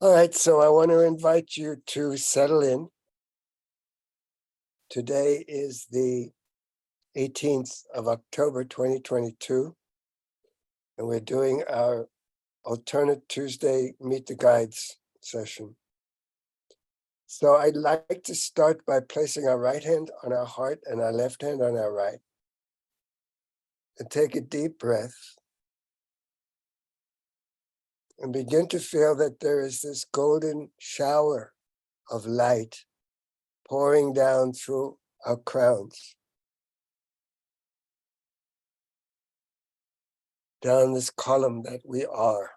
All right, so I want to invite you to settle in. Today is the 18th of October, 2022, and we're doing our alternate Tuesday Meet the Guides session. So I'd like to start by placing our right hand on our heart and our left hand on our right. And take a deep breath and begin to feel that there is this golden shower of light pouring down through our crowns, down this column that we are,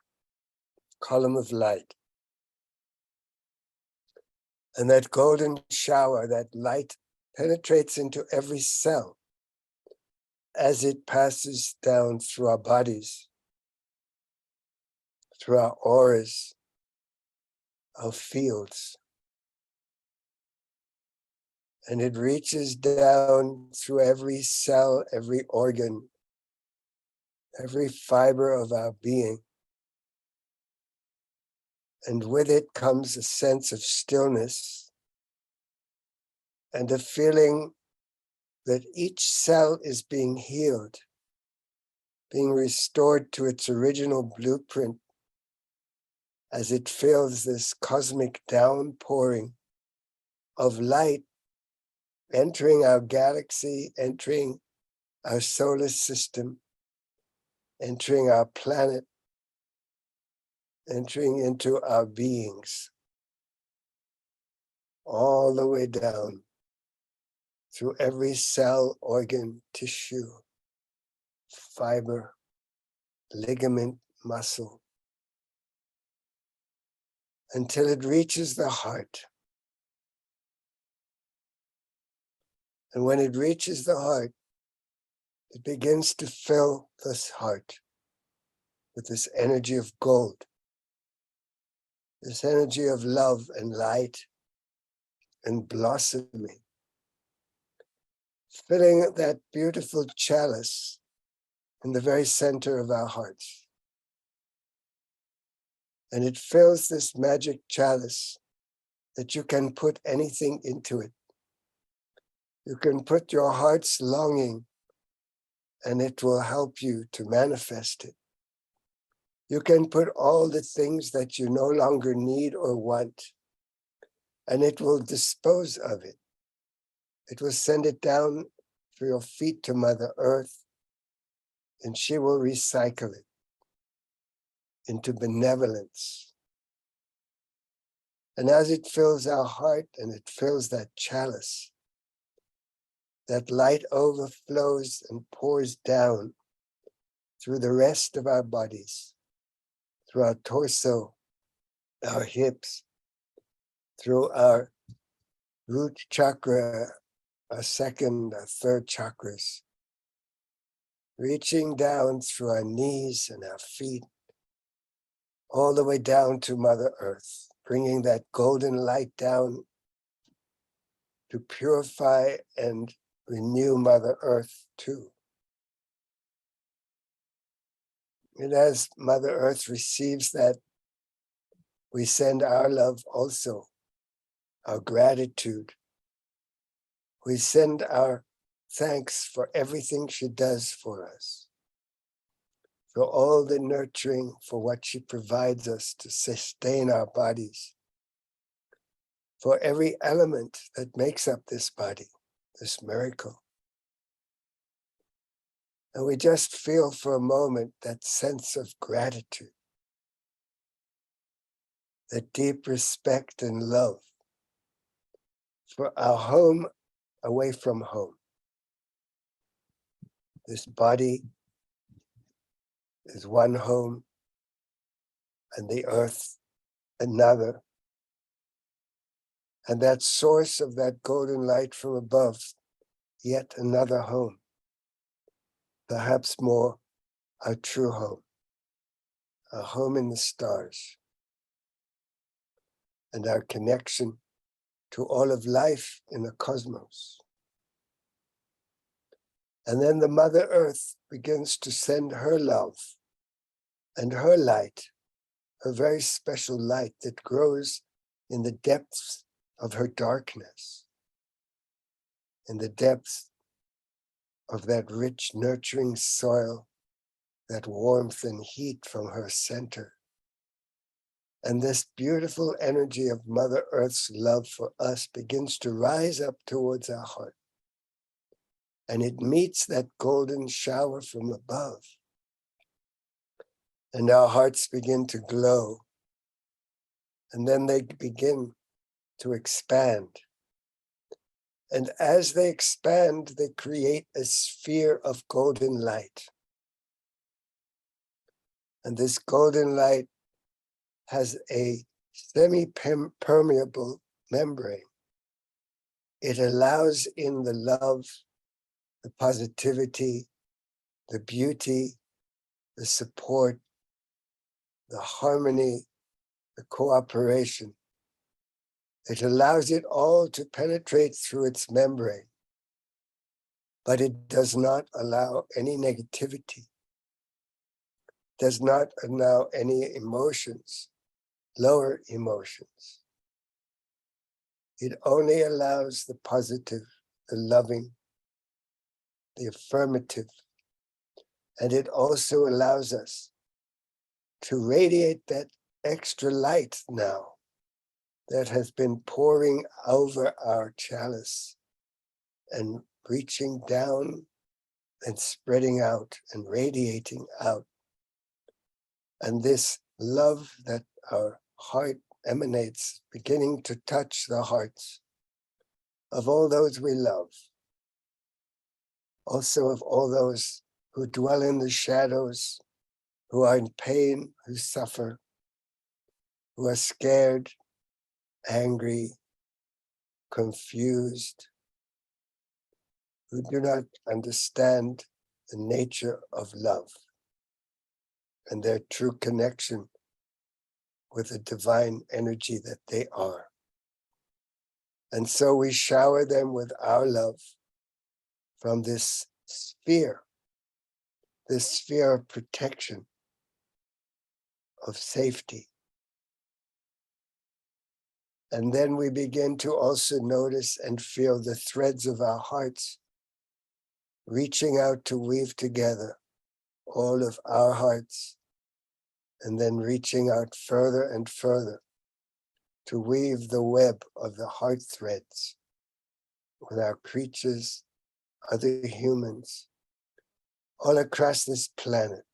column of light. And that golden shower, that light penetrates into every cell as it passes down through our bodies, through our auras, our fields. And it reaches down through every cell, every organ, every fiber of our being. And with it comes a sense of stillness and a feeling that each cell is being healed, being restored to its original blueprint as it feels this cosmic downpouring of light entering our galaxy, entering our solar system, entering our planet, entering into our beings, all the way down through every cell, organ, tissue, fiber, ligament, muscle, until it reaches the heart. And when it reaches the heart, it begins to fill this heart with this energy of gold, this energy of love and light and blossoming, filling that beautiful chalice in the very center of our hearts. And it fills this magic chalice that you can put anything into it. You can put your heart's longing and it will help you to manifest it. You can put all the things that you no longer need or want, and it will dispose of it. It will send it down through your feet to Mother Earth, and she will recycle it into benevolence. And as it fills our heart and it fills that chalice, that light overflows and pours down through the rest of our bodies, through our torso, our hips, through our root chakra, our second, our third chakras, reaching down through our knees and our feet, all the way down to Mother Earth, bringing that golden light down to purify and renew Mother Earth too. And as Mother Earth receives that, we send our love also, our gratitude. We send our thanks for everything she does for us, for all the nurturing, for what she provides us to sustain our bodies, for every element that makes up this body, this miracle. And we just feel for a moment that sense of gratitude, that deep respect and love for our home away from home. This body is one home, and the earth another. And that source of that golden light from above, yet another home, perhaps more our true home, our home in the stars, and our connection to all of life in the cosmos. And then the Mother Earth begins to send her love and her light her very special light that grows in the depths of her darkness, in the depths of that rich, nurturing soil, that warmth and heat from her center. And this beautiful energy of Mother Earth's love for us begins to rise up towards our heart. And it meets that golden shower from above. And our hearts begin to glow. And then they begin to expand. And as they expand, they create a sphere of golden light. And this golden light has a semi-permeable membrane. It allows in the love, the positivity, the beauty, the support, the harmony, the cooperation. It allows it all to penetrate through its membrane, but it does not allow any negativity, does not allow any emotions, lower emotions. It only allows the positive, the loving, the affirmative, and it also allows us to radiate that extra light now that has been pouring over our chalice and reaching down and spreading out and radiating out. And this love that our heart emanates, beginning to touch the hearts of all those we love, also of all those who dwell in the shadows, who are in pain, who suffer, who are scared, angry, confused, who do not understand the nature of love and their true connection with the divine energy that they are. And so we shower them with our love from this sphere of protection, of safety. And then we begin to also notice and feel the threads of our hearts reaching out to weave together all of our hearts, and then reaching out further and further to weave the web of the heart threads with our creatures, other humans, all across this planet,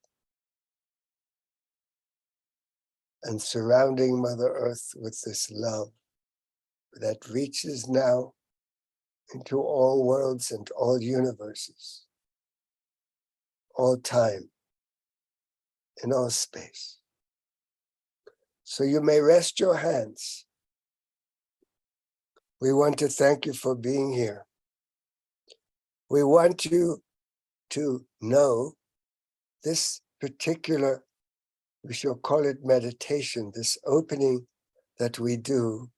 and surrounding Mother Earth with this love that reaches now into all worlds and all universes, all time, in all space. So you may rest your hands. We want to thank you for being here. We want you to know this particular, we shall call it meditation, this opening that we do,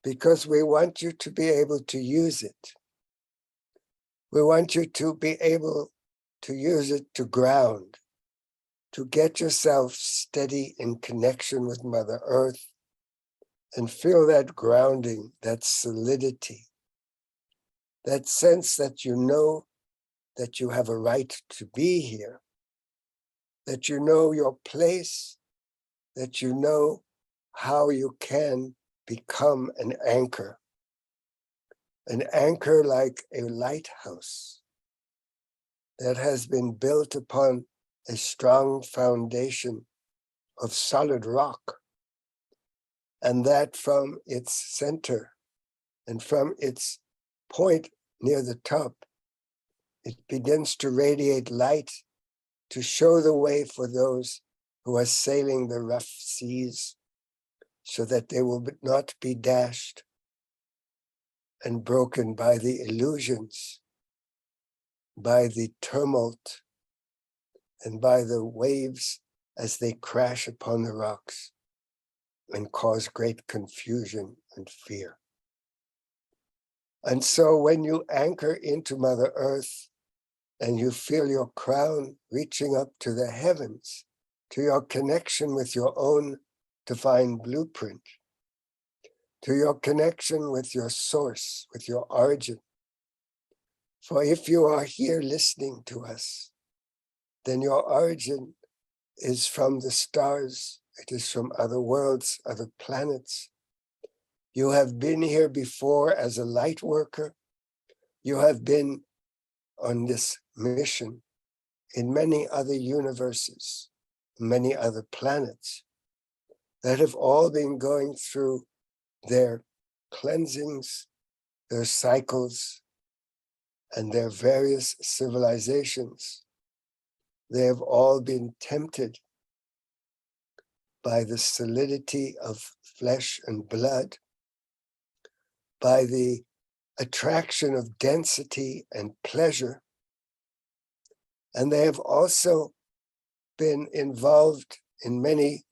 because we want you to be able to use it. We want you to be able to use it to ground, to get yourself steady in connection with Mother Earth and feel that grounding, that solidity, that sense that you know that you have a right to be here, that you know your place, that you know how you can become an anchor like a lighthouse that has been built upon a strong foundation of solid rock, and that from its center and from its point near the top, it begins to radiate light to show the way for those who are sailing the rough seas, so that they will not be dashed and broken by the illusions, by the tumult, and by the waves as they crash upon the rocks and cause great confusion and fear. And so when you anchor into Mother Earth and you feel your crown reaching up to the heavens to your connection with your own divine blueprint, to your connection with your source, with your origin. For if you are here listening to us, then your origin is from the stars, it is from other worlds, other planets. You have been here before as a light worker. You have been on this mission in many other universes, many other planets that have all been going through their cleansings, their cycles, and their various civilizations. They have all been tempted by the solidity of flesh and blood, by the attraction of density and pleasure. And they have also been involved in many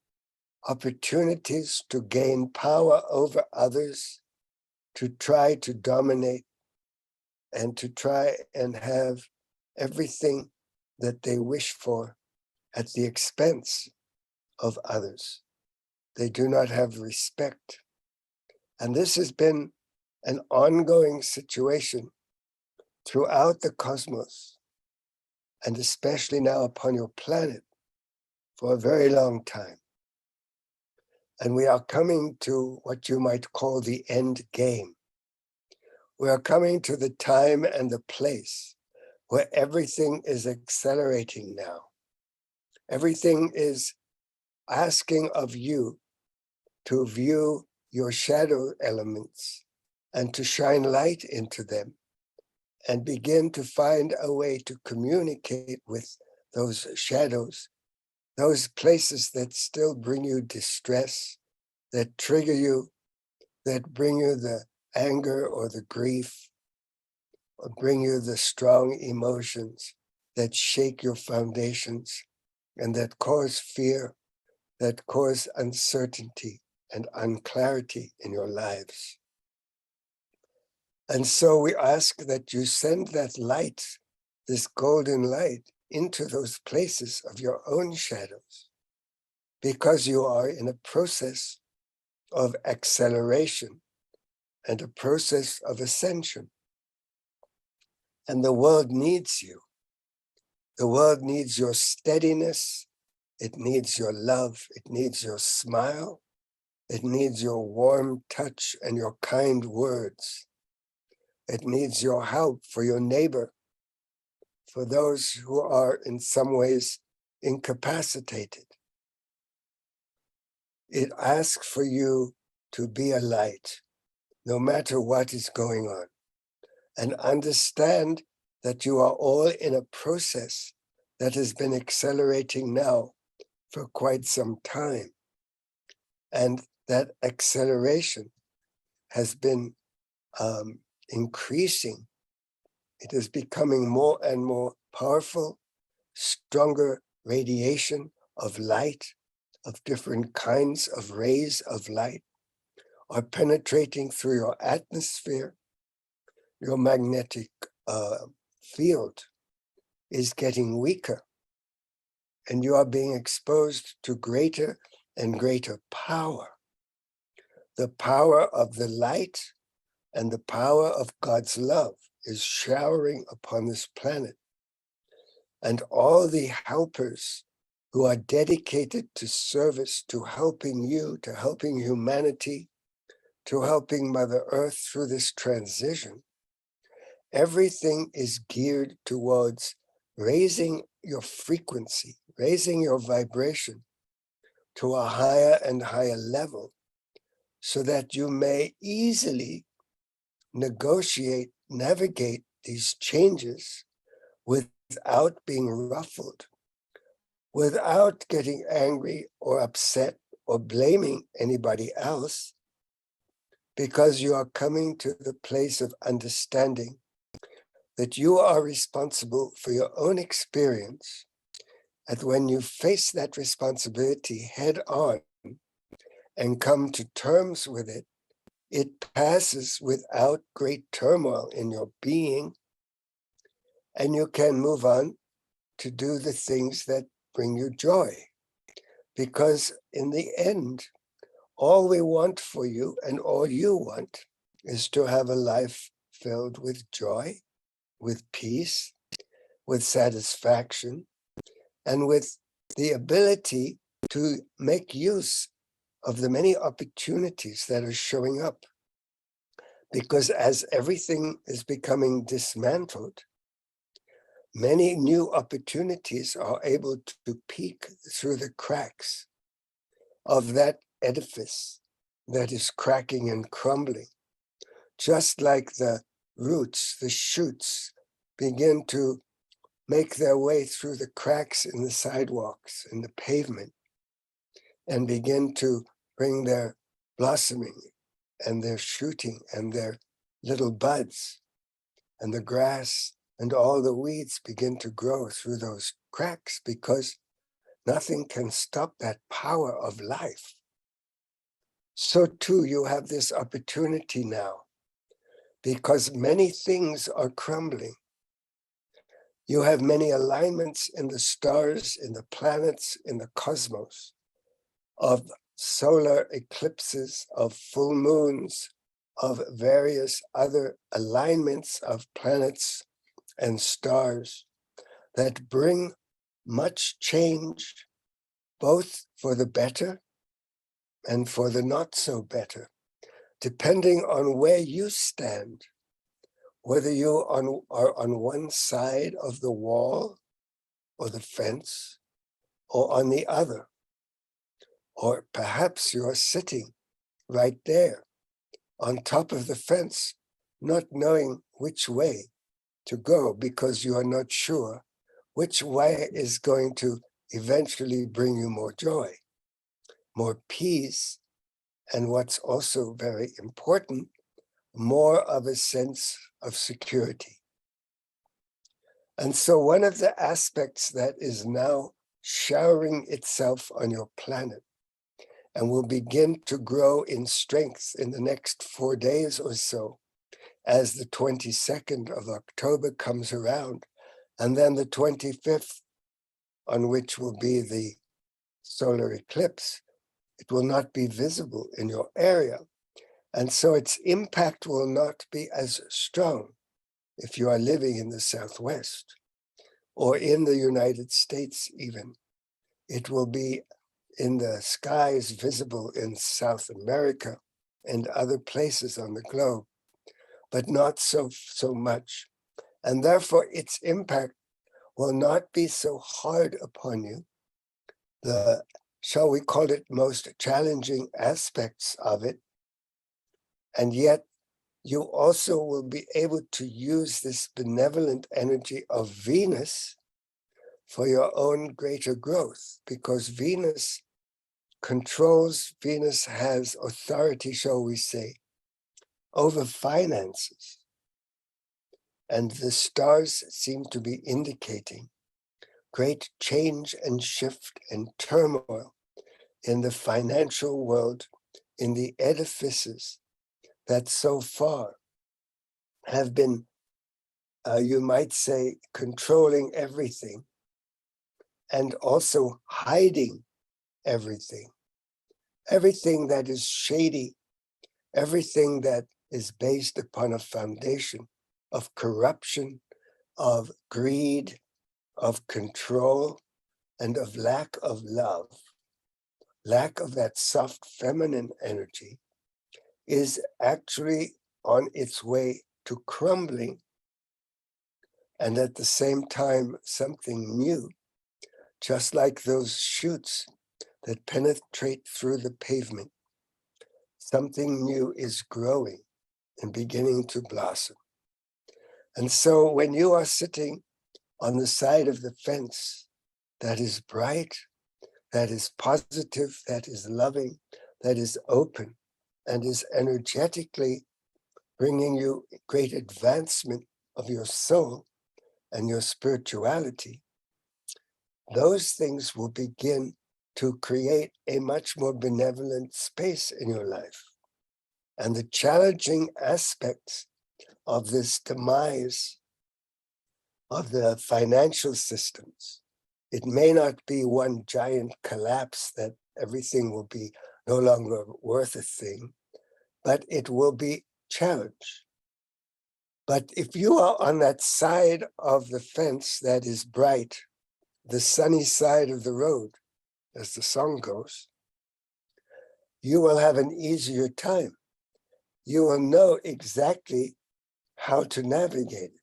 opportunities to gain power over others, to try to dominate, and to try and have everything that they wish for at the expense of others. They do not have respect. And this has been an ongoing situation throughout the cosmos, and especially now upon your planet, for a very long time. And we are coming to what you might call the end game. We are coming to the time and the place where everything is accelerating now. Everything is asking of you to view your shadow elements and to shine light into them and begin to find a way to communicate with those shadows, those places that still bring you distress, that trigger you, that bring you the anger or the grief, or bring you the strong emotions that shake your foundations and that cause fear, that cause uncertainty and unclarity in your lives. And so we ask that you send that light, this golden light, into those places of your own shadows, because you are in a process of acceleration and a process of ascension. And the world needs you. The world needs your steadiness. It needs your love. It needs your smile. It needs your warm touch and your kind words. It needs your help for your neighbor, for those who are in some ways incapacitated. It asks for you to be a light, no matter what is going on, and understand that you are all in a process that has been accelerating now for quite some time. And that acceleration has been increasing. It is becoming more and more powerful, stronger radiation of light, of different kinds of rays of light are penetrating through your atmosphere. Your magnetic field is getting weaker, and you are being exposed to greater and greater power. The power of the light and the power of God's love is showering upon this planet. And all the helpers who are dedicated to service, to helping you, to helping humanity, to helping Mother Earth through this transition, everything is geared towards raising your frequency, raising your vibration to a higher and higher level, so that you may easily negotiate, navigate these changes without being ruffled, without getting angry or upset or blaming anybody else, because you are coming to the place of understanding that you are responsible for your own experience. And when you face that responsibility head on and come to terms with it, it passes without great turmoil in your being, and you can move on to do the things that bring you joy. because in the end, all we want for you and all you want is to have a life filled with joy, with peace, with satisfaction, and with the ability to make use of the many opportunities that are showing up. Because as everything is becoming dismantled, many new opportunities are able to peek through the cracks of that edifice that is cracking and crumbling, just like the roots, the shoots, begin to make their way through the cracks in the sidewalks and the pavement and begin to bring their blossoming and their shooting and their little buds, and the grass and all the weeds begin to grow through those cracks, because nothing can stop that power of life. So too, you have this opportunity now, because many things are crumbling. You have many alignments in the stars, in the planets, in the cosmos, of solar eclipses, of full moons, of various other alignments of planets and stars that bring much change, both for the better and for the not so better, depending on where you stand, whether you are on one side of the wall or the fence or on the other, or perhaps you're sitting right there on top of the fence, not knowing which way to go because you are not sure which way is going to eventually bring you more joy, more peace, and what's also very important, more of a sense of security. And so one of the aspects that is now showering itself on your planet and will begin to grow in strength in the next 4 days or so, as the 22nd of October comes around, and then the 25th, on which will be the solar eclipse, it will not be visible in your area. And so its impact will not be as strong if you are living in the Southwest or in the United States even. It will be in the skies visible in South America and other places on the globe, but not so much. And therefore its impact will not be so hard upon you. The, shall we call it, most challenging aspects of it. And yet you also will be able to use this benevolent energy of Venus for your own greater growth, because Venus controls, Venus has authority, shall we say, over finances. And the stars seem to be indicating great change and shift and turmoil in the financial world, in the edifices that so far have been, you might say, controlling everything and also hiding everything. Everything that is shady, everything that is based upon a foundation of corruption, of greed, of control, and of lack of love, lack of that soft feminine energy, is actually on its way to crumbling. And at the same time, something new, just like those shoots that penetrate through the pavement, something new is growing and beginning to blossom. And so when you are sitting on the side of the fence that is bright, that is positive, that is loving, that is open, and is energetically bringing you great advancement of your soul and your spirituality, those things will begin to create a much more benevolent space in your life. And the challenging aspects of this demise of the financial systems It may not be one giant collapse that everything will be no longer worth a thing, but it will be challenge. But if you are on that side of the fence that is bright, the sunny side of the road, as the song goes, you will have an easier time. You will know exactly how to navigate it.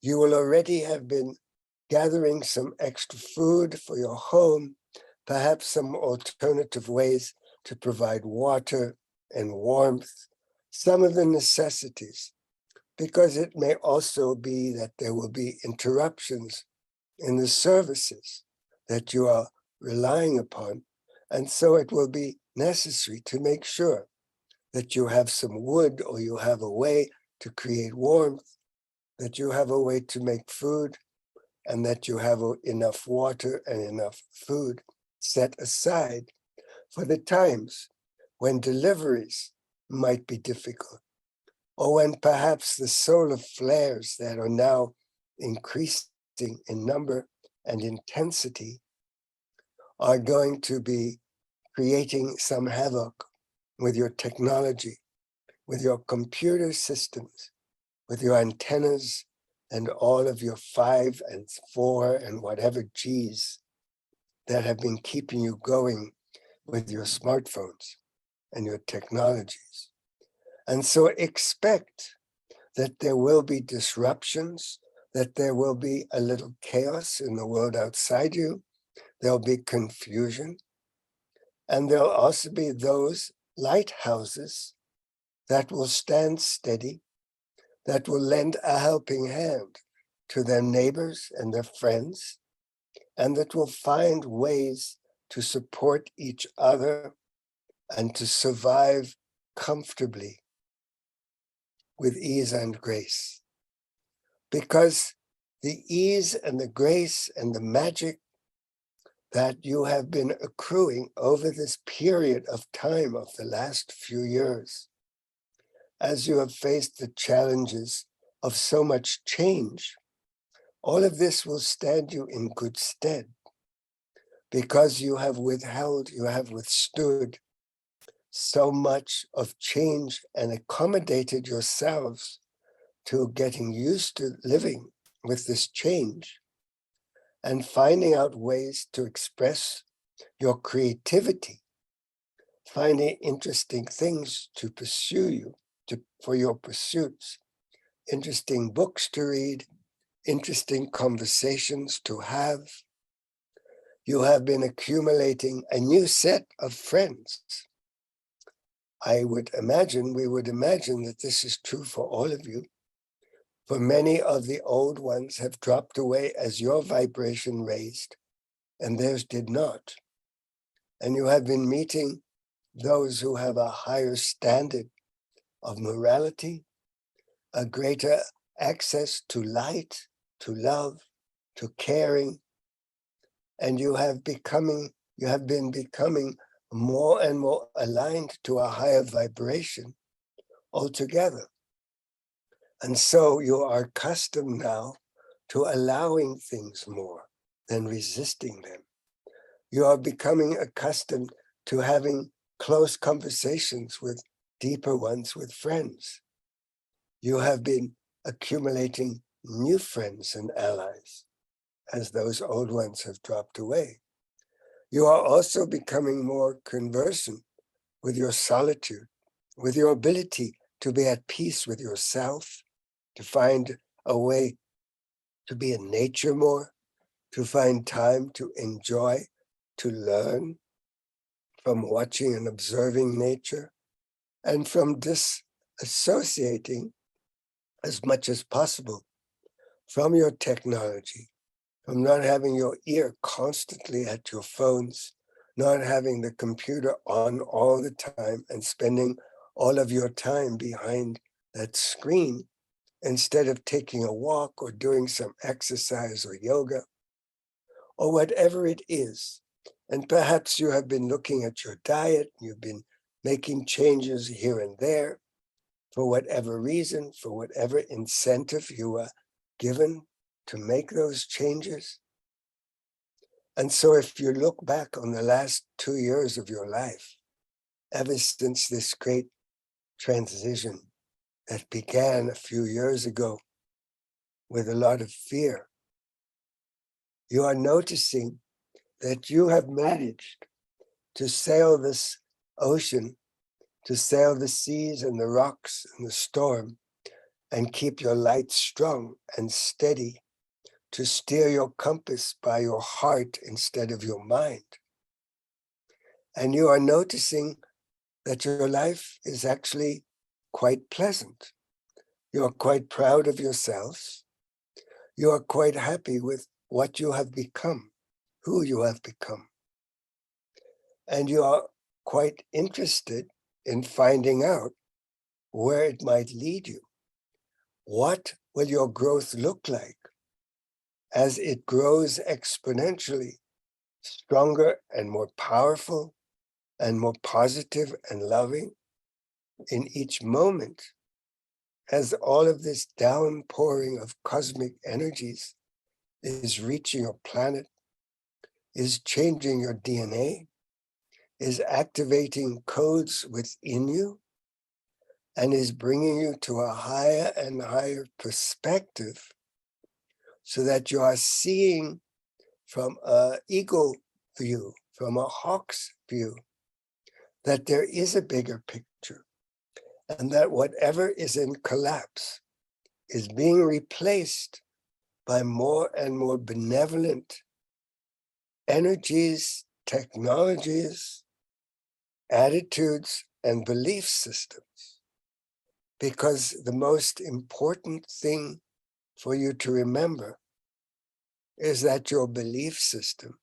You will already have been gathering some extra food for your home, perhaps some alternative ways to provide water and warmth, some of the necessities, because it may also be that there will be interruptions in the services that you are relying upon. And so it will be necessary to make sure that you have some wood, or you have a way to create warmth, that you have a way to make food, and that you have enough water and enough food set aside for the times when deliveries might be difficult, or when perhaps the solar flares that are now increasing in number and intensity are going to be creating some havoc with your technology, with your computer systems, with your antennas, and all of your 5 and 4 and whatever G's that have been keeping you going with your smartphones and your technologies. And so expect that there will be disruptions, that there will be a little chaos in the world outside you. There'll be confusion. And there'll also be those lighthouses that will stand steady, that will lend a helping hand to their neighbors and their friends, and that will find ways to support each other and to survive comfortably with ease and grace. Because the ease and the grace and the magic that you have been accruing over this period of time of the last few years, as you have faced the challenges of so much change, all of this will stand you in good stead, because you have withstood so much of change and accommodated yourselves to getting used to living with this change and finding out ways to express your creativity, finding interesting things to pursue for your pursuits, interesting books to read, interesting conversations to have. You have been accumulating a new set of friends. We would imagine that this is true for all of you. For many of the old ones have dropped away as your vibration raised, and theirs did not. And you have been meeting those who have a higher standard of morality, a greater access to light, to love, to caring, and you have been becoming more and more aligned to a higher vibration altogether. And so you are accustomed now to allowing things more than resisting them. You are becoming accustomed to having close conversations with deeper ones with friends. You have been accumulating new friends and allies as those old ones have dropped away. You are also becoming more conversant with your solitude, with your ability to be at peace with yourself, to find a way to be in nature more, to find time to enjoy, to learn from watching and observing nature, and from disassociating as much as possible from your technology, from not having your ear constantly at your phones, not having the computer on all the time and spending all of your time behind that screen instead of taking a walk or doing some exercise or yoga or whatever it is. And perhaps you have been looking at your diet, you've been making changes here and there for whatever reason, for whatever incentive you are given to make those changes. And so if you look back on the last 2 years of your life, ever since this great transition that began a few years ago with a lot of fear, you are noticing that you have managed to sail this ocean, to sail the seas and the rocks and the storm, and keep your light strong and steady, to steer your compass by your heart instead of your mind. And you are noticing that your life is actually quite pleasant. You are quite proud of yourselves. You are quite happy with what you have become, who you have become. And you are quite interested in finding out where it might lead you. What will your growth look like as it grows exponentially, stronger and more powerful and more positive and loving in each moment, as all of this downpouring of cosmic energies is reaching your planet, is changing your DNA, is activating codes within you, and is bringing you to a higher and higher perspective, so that you are seeing from an eagle view, from a hawk's view, that there is a bigger picture, and that whatever is in collapse is being replaced by more and more benevolent energies, technologies, attitudes, and belief systems. Because the most important thing for you to remember is that your belief system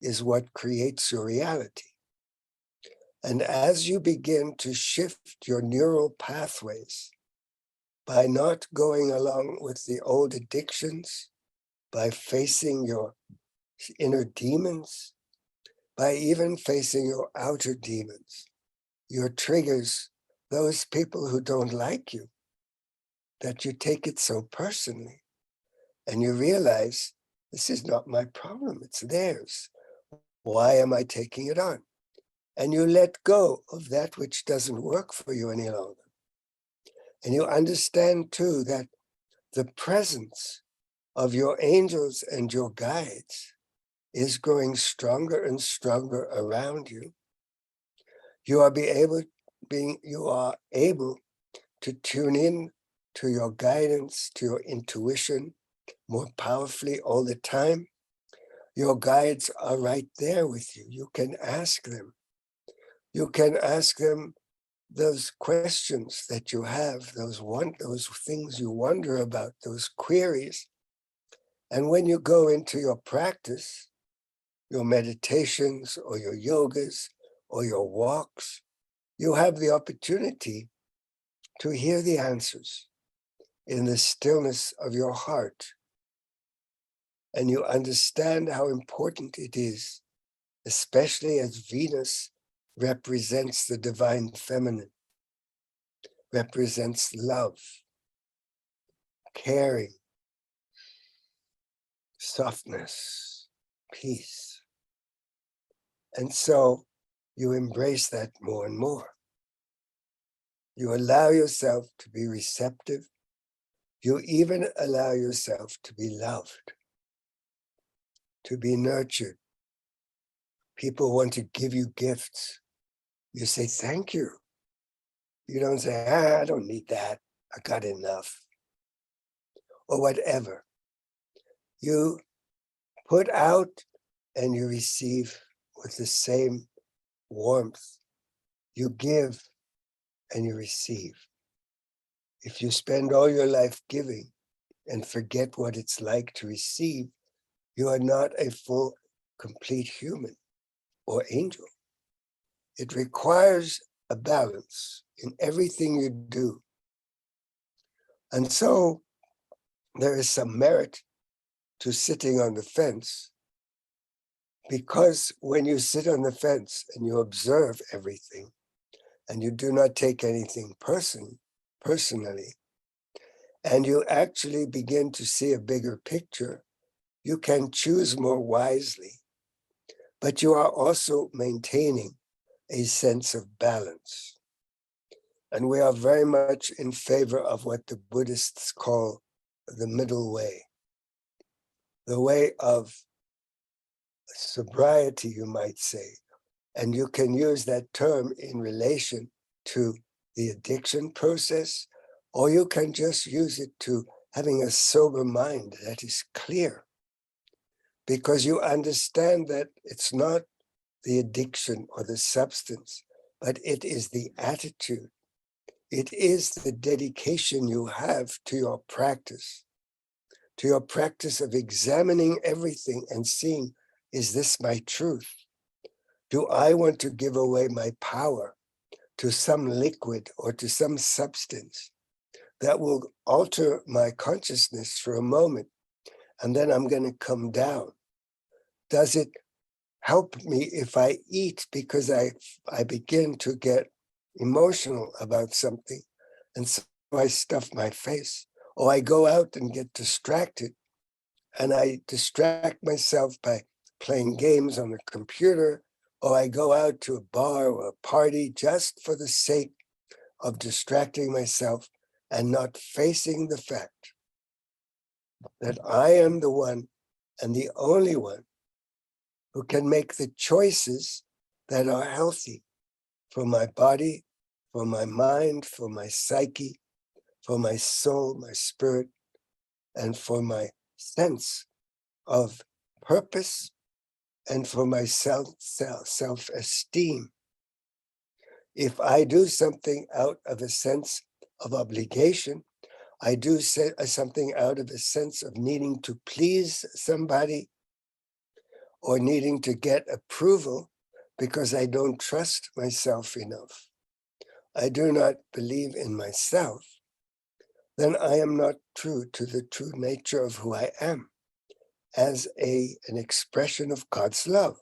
is what creates your reality. And as you begin to shift your neural pathways by not going along with the old addictions, by facing your inner demons, by even facing your outer demons, your triggers, those people who don't like you, that you take it so personally, and you realize, this is not my problem, it's theirs. Why am I taking it on? And you let go of that which doesn't work for you any longer. And you understand too that the presence of your angels and your guides is growing stronger and stronger around you. You are able to tune in to your guidance, to your intuition more powerfully all the time. Your guides are right there with you. You can ask them. You can ask them those questions that you have, those things you wonder about, those queries. And when you go into your practice, your meditations or your yogas or your walks, you have the opportunity to hear the answers in the stillness of your heart. And you understand how important it is, especially as Venus represents the divine feminine, represents love, caring, softness, peace. And so you embrace that more and more. You allow yourself to be receptive. You even allow yourself to be loved, to be nurtured. People want to give you gifts. You say, thank you. You don't say, I don't need that. I got enough. Or whatever. You put out and you receive with the same warmth. You give and you receive. If you spend all your life giving and forget what it's like to receive, you are not a full, complete human or angel. It requires a balance in everything you do. And so there is some merit to sitting on the fence, because when you sit on the fence and you observe everything and you do not take anything personally, and you actually begin to see a bigger picture, you can choose more wisely. but you are also maintaining a sense of balance. And we are very much in favor of what the Buddhists call the middle way, the way of sobriety, you might say. And you can use that term in relation to the addiction process, or you can just use it to having a sober mind that is clear, because you understand that it's not the addiction or the substance, but it is the attitude. It is the dedication you have to your practice of examining everything and seeing, is this my truth? Do I want to give away my power to some liquid or to some substance that will alter my consciousness for a moment, and then I'm going to come down? Does it help me if I eat because I begin to get emotional about something, and so I stuff my face? Or I go out and get distracted, and I distract myself by playing games on the computer, or I go out to a bar or a party just for the sake of distracting myself and not facing the fact that I am the one and the only one who can make the choices that are healthy for my body, for my mind, for my psyche, for my soul, my spirit, and for my sense of purpose, and for my self-esteem. If I do something out of a sense of obligation, I do something out of a sense of needing to please somebody or needing to get approval because I don't trust myself enough, I do not believe in myself, then I am not true to the true nature of who I am as an expression of God's love.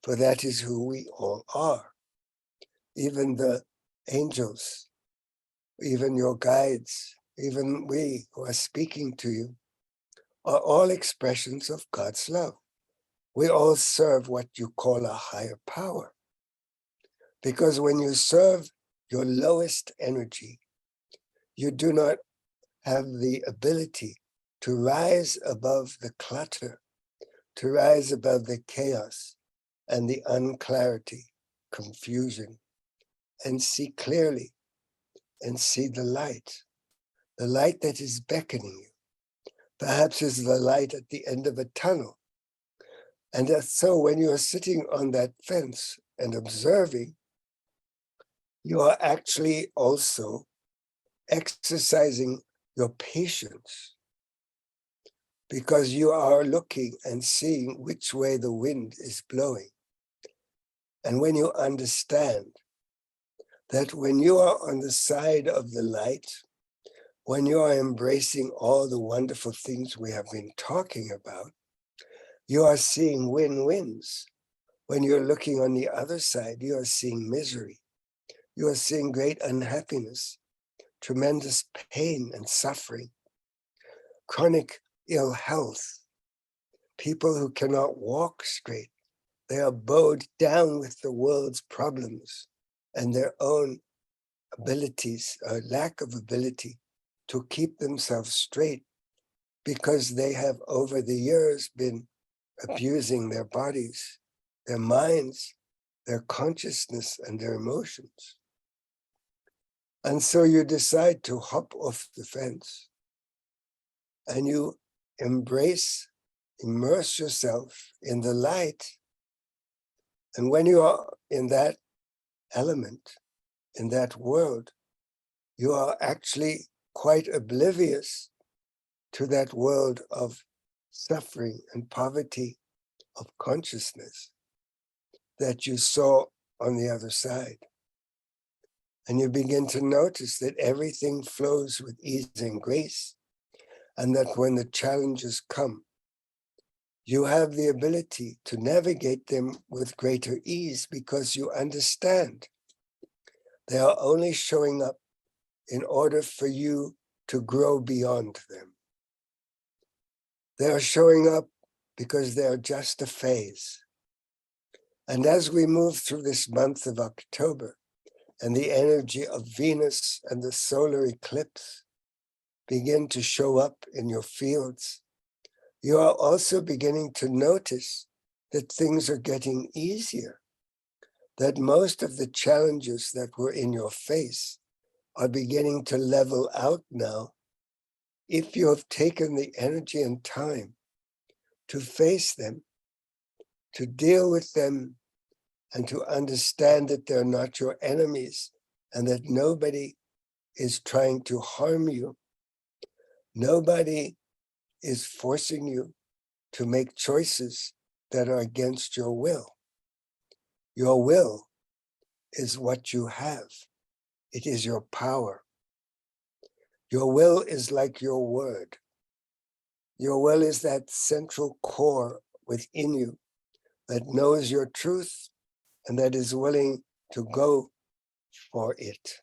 For that is who we all are. Even the angels, even your guides, even we who are speaking to you, are all expressions of God's love. We all serve what you call a higher power. Because when you serve your lowest energy, you do not have the ability to rise above the clutter, to rise above the chaos and the unclarity, confusion, and see clearly and see the light that is beckoning you. Perhaps is the light at the end of a tunnel. And so when you are sitting on that fence and observing, you are actually also exercising your patience, because you are looking and seeing which way the wind is blowing. And when you understand that when you are on the side of the light, when you are embracing all the wonderful things we have been talking about, you are seeing win-wins. When you're looking on the other side, you are seeing misery. You are seeing great unhappiness, tremendous pain and suffering, chronic ill health, people who cannot walk straight. They are bowed down with the world's problems and their own abilities, or lack of ability to keep themselves straight, because they have over the years been abusing their bodies, their minds, their consciousness, and their emotions. And so you decide to hop off the fence and you immerse yourself in the light. And when you are in that element, in that world, you are actually quite oblivious to that world of suffering and poverty of consciousness that you saw on the other side. And you begin to notice that everything flows with ease and grace, and that when the challenges come, you have the ability to navigate them with greater ease, because you understand they are only showing up in order for you to grow beyond them. They are showing up because they are just a phase. And as we move through this month of October, and the energy of Venus and the solar eclipse begin to show up in your fields, you are also beginning to notice that things are getting easier, that most of the challenges that were in your face are beginning to level out now if you have taken the energy and time to face them, to deal with them, and to understand that they're not your enemies and that nobody is trying to harm you. Nobody is forcing you to make choices that are against your will. Your will is what you have. It is your power. Your will is like your word. Your will is that central core within you that knows your truth and that is willing to go for it.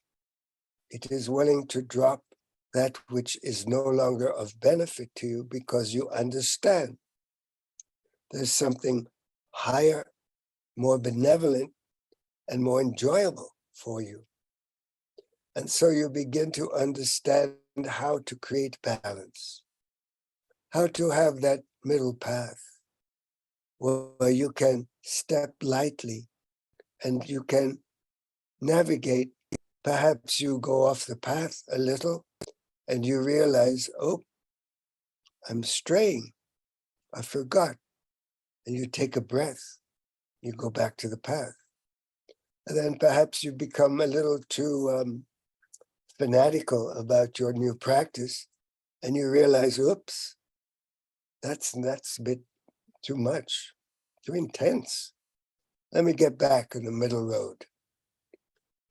It is willing to drop that which is no longer of benefit to you because you understand there's something higher, more benevolent, and more enjoyable for you. And so you begin to understand how to create balance, how to have that middle path where you can step lightly and you can navigate. Perhaps you go off the path a little and you realize, oh, I'm straying. I forgot. And you take a breath. You go back to the path. And then perhaps you become a little too fanatical about your new practice and you realize, oops, that's a bit too much, too intense. Let me get back on the middle road.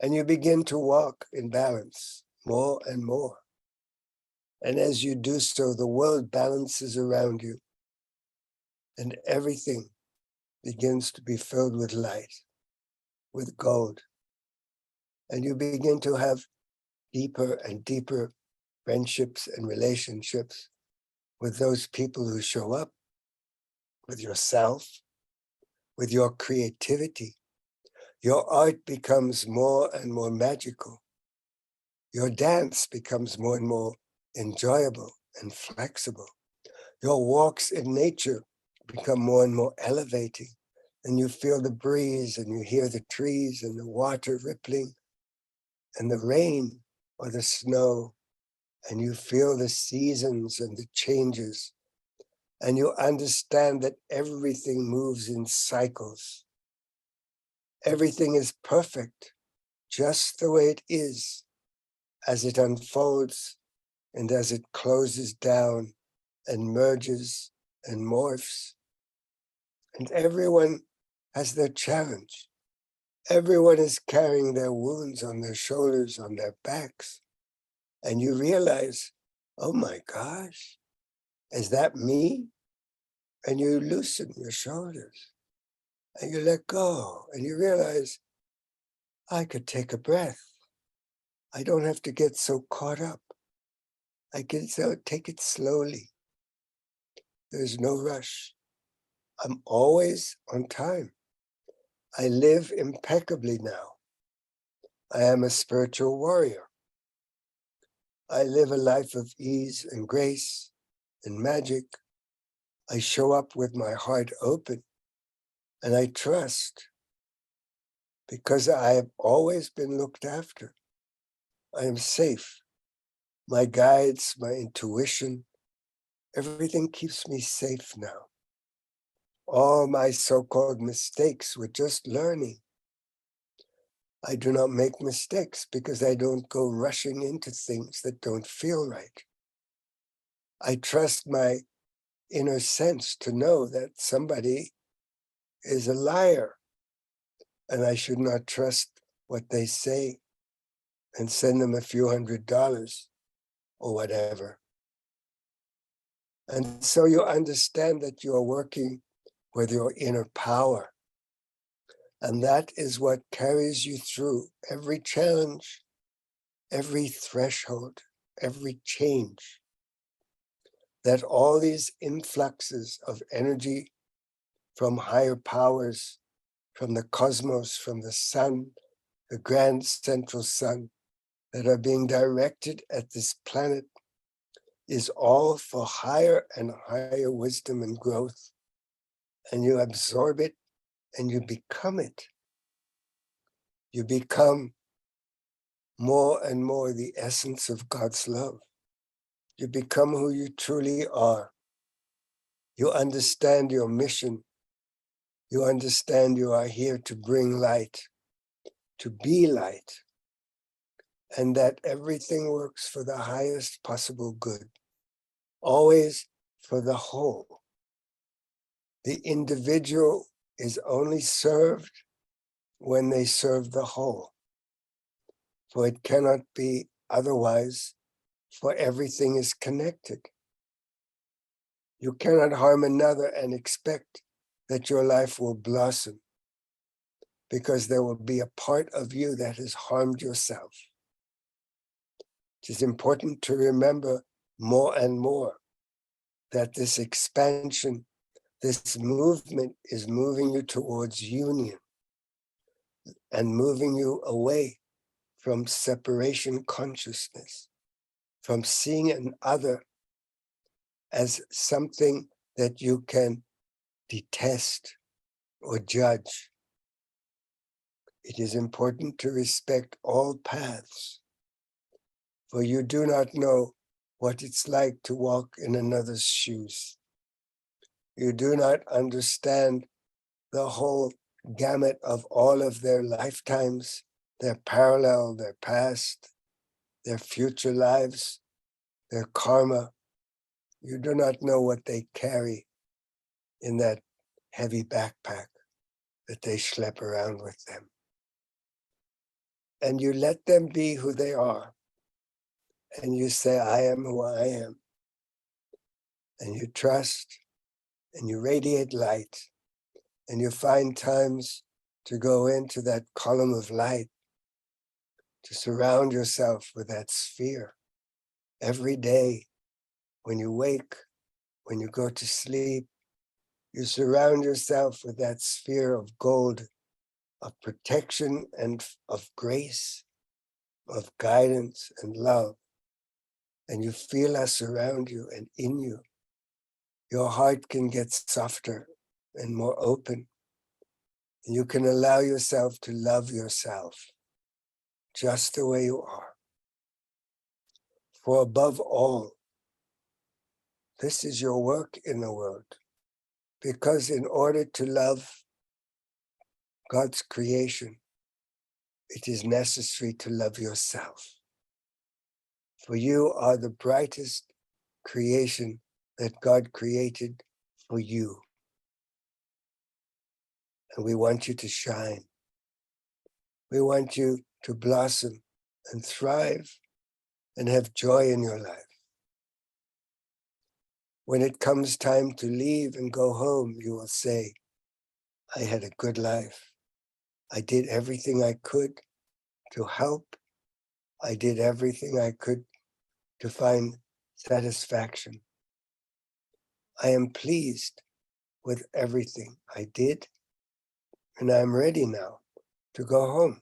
And you begin to walk in balance more and more. And as you do so, the world balances around you and everything begins to be filled with light, with gold. And you begin to have deeper and deeper friendships and relationships with those people who show up, with yourself, with your creativity. Your art becomes more and more magical. Your dance becomes more and more enjoyable and flexible. Your walks in nature become more and more elevating, and you feel the breeze and you hear the trees and the water rippling and the rain or the snow, and you feel the seasons and the changes, and you understand that everything moves in cycles. Everything is perfect, just the way it is, as it unfolds and as it closes down and merges and morphs. And everyone has their challenge. Everyone is carrying their wounds on their shoulders, on their backs. And you realize, oh my gosh, is that me? And you loosen your shoulders and you let go and you realize, I could take a breath. I don't have to get so caught up. I can take it slowly. There's no rush. I'm always on time. I live impeccably now. I am a spiritual warrior. I live a life of ease and grace and magic. I show up with my heart open and I trust because I have always been looked after. I am safe. My guides, my intuition, everything keeps me safe now. All my so-called mistakes were just learning. I do not make mistakes because I don't go rushing into things that don't feel right. I trust my inner sense to know that somebody is a liar and I should not trust what they say and send them a few $100 or whatever. And so you understand that you are working with your inner power. And that is what carries you through every challenge, every threshold, every change. That all these influxes of energy from higher powers from the cosmos, from the sun, the grand central sun, that are being directed at this planet is all for higher and higher wisdom and growth. And you absorb it and you become it. You become more and more the essence of God's love. You become who you truly are. You understand your mission. You understand you are here to bring light, to be light, and that everything works for the highest possible good, always for the whole. The individual is only served when they serve the whole, for it cannot be otherwise, for everything is connected. You cannot harm another and expect that your life will blossom, because there will be a part of you that has harmed yourself. It is important to remember more and more that this expansion, this movement is moving you towards union and moving you away from separation consciousness, from seeing an other as something that you can detest or judge. It is important to respect all paths, for you do not know what it's like to walk in another's shoes. You do not understand the whole gamut of all of their lifetimes, their parallel, their past, their future lives, their karma. You do not know what they carry in that heavy backpack that they schlep around with them. And you let them be who they are. And you say, I am who I am. And you trust, and you radiate light, and you find times to go into that column of light, to surround yourself with that sphere. Every day, when you wake, when you go to sleep, you surround yourself with that sphere of gold, of protection and of grace, of guidance and love. And you feel us around you and in you. Your heart can get softer and more open. And you can allow yourself to love yourself just the way you are. For above all, this is your work in the world. Because in order to love God's creation, it is necessary to love yourself. For you are the brightest creation that God created for you. And we want you to shine. We want you to blossom and thrive and have joy in your life. When it comes time to leave and go home, you will say, I had a good life. I did everything I could to help. I did everything I could to find satisfaction. I am pleased with everything I did, and I'm ready now to go home.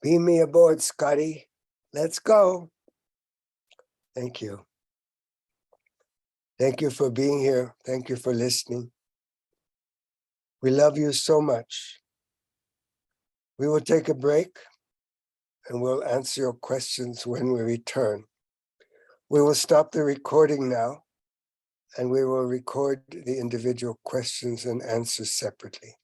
Beam me aboard, Scotty. Let's go. Thank you. Thank you for being here. Thank you for listening. We love you so much. We will take a break and we'll answer your questions when we return. We will stop the recording now and we will record the individual questions and answers separately.